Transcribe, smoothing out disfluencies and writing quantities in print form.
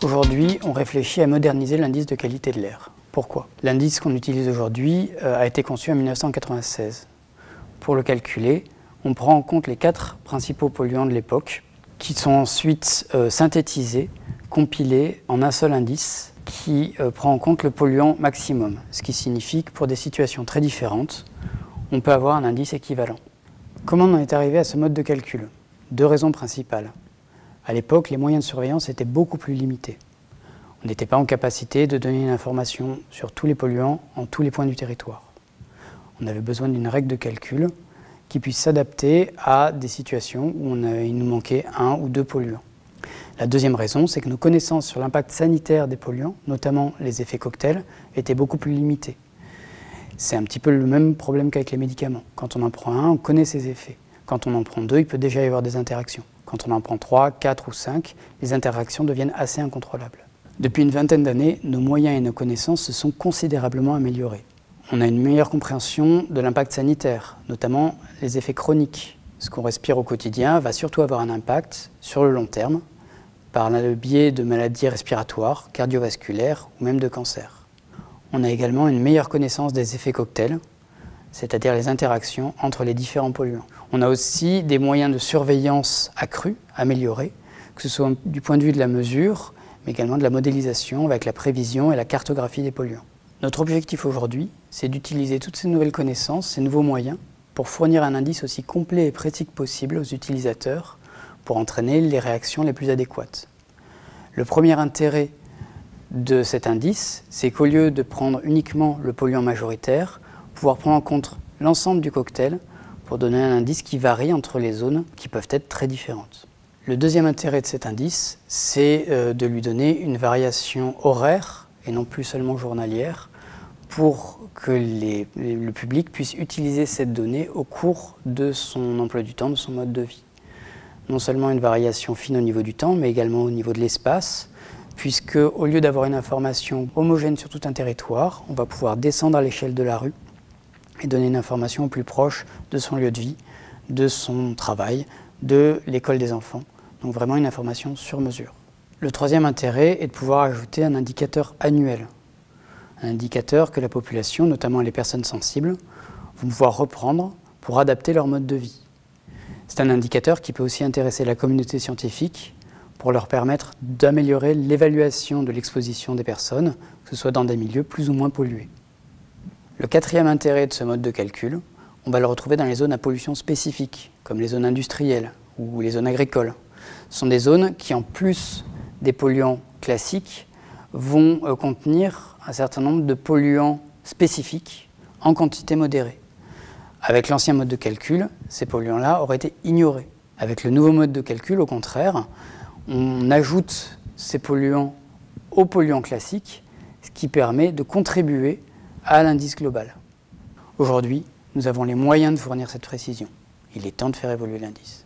Aujourd'hui, on réfléchit à moderniser l'indice de qualité de l'air. Pourquoi? L'indice qu'on utilise aujourd'hui a été conçu en 1996. Pour le calculer, on prend en compte les 4 principaux polluants de l'époque, qui sont ensuite synthétisés, compilés en un seul indice qui prend en compte le polluant maximum, ce qui signifie que pour des situations très différentes, on peut avoir un indice équivalent. Comment on en est arrivé à ce mode de calcul? 2 raisons principales. À l'époque, les moyens de surveillance étaient beaucoup plus limités. On n'était pas en capacité de donner une information sur tous les polluants en tous les points du territoire. On avait besoin d'une règle de calcul qui puisse s'adapter à des situations où il nous manquait 1 ou 2 polluants. La deuxième raison, c'est que nos connaissances sur l'impact sanitaire des polluants, notamment les effets cocktails, étaient beaucoup plus limitées. C'est un petit peu le même problème qu'avec les médicaments. Quand on en prend un, on connaît ses effets. Quand on en prend 2, il peut déjà y avoir des interactions. Quand on en prend 3, 4 ou 5, les interactions deviennent assez incontrôlables. Depuis une vingtaine d'années, nos moyens et nos connaissances se sont considérablement améliorés. On a une meilleure compréhension de l'impact sanitaire, notamment les effets chroniques. Ce qu'on respire au quotidien va surtout avoir un impact sur le long terme, par le biais de maladies respiratoires, cardiovasculaires ou même de cancer. On a également une meilleure connaissance des effets cocktails, c'est-à-dire les interactions entre les différents polluants. On a aussi des moyens de surveillance accrus, améliorés, que ce soit du point de vue de la mesure, mais également de la modélisation avec la prévision et la cartographie des polluants. Notre objectif aujourd'hui, c'est d'utiliser toutes ces nouvelles connaissances, ces nouveaux moyens, pour fournir un indice aussi complet et précis que possible aux utilisateurs, pour entraîner les réactions les plus adéquates. Le premier intérêt de cet indice, c'est qu'au lieu de prendre uniquement le polluant majoritaire, pouvoir prendre en compte l'ensemble du cocktail pour donner un indice qui varie entre les zones qui peuvent être très différentes. Le deuxième intérêt de cet indice, c'est de lui donner une variation horaire et non plus seulement journalière pour que le public puisse utiliser cette donnée au cours de son emploi du temps, de son mode de vie. Non seulement une variation fine au niveau du temps, mais également au niveau de l'espace, puisque au lieu d'avoir une information homogène sur tout un territoire, on va pouvoir descendre à l'échelle de la rue et donner une information au plus proche de son lieu de vie, de son travail, de l'école des enfants. Donc vraiment une information sur mesure. Le troisième intérêt est de pouvoir ajouter un indicateur annuel. Un indicateur que la population, notamment les personnes sensibles, vont pouvoir reprendre pour adapter leur mode de vie. C'est un indicateur qui peut aussi intéresser la communauté scientifique pour leur permettre d'améliorer l'évaluation de l'exposition des personnes, que ce soit dans des milieux plus ou moins pollués. Le quatrième intérêt de ce mode de calcul, on va le retrouver dans les zones à pollution spécifique, comme les zones industrielles ou les zones agricoles. Ce sont des zones qui, en plus des polluants classiques, vont contenir un certain nombre de polluants spécifiques en quantité modérée. Avec l'ancien mode de calcul, ces polluants-là auraient été ignorés. Avec le nouveau mode de calcul, au contraire, on ajoute ces polluants aux polluants classiques, ce qui permet de contribuer à l'indice global. Aujourd'hui, nous avons les moyens de fournir cette précision. Il est temps de faire évoluer l'indice.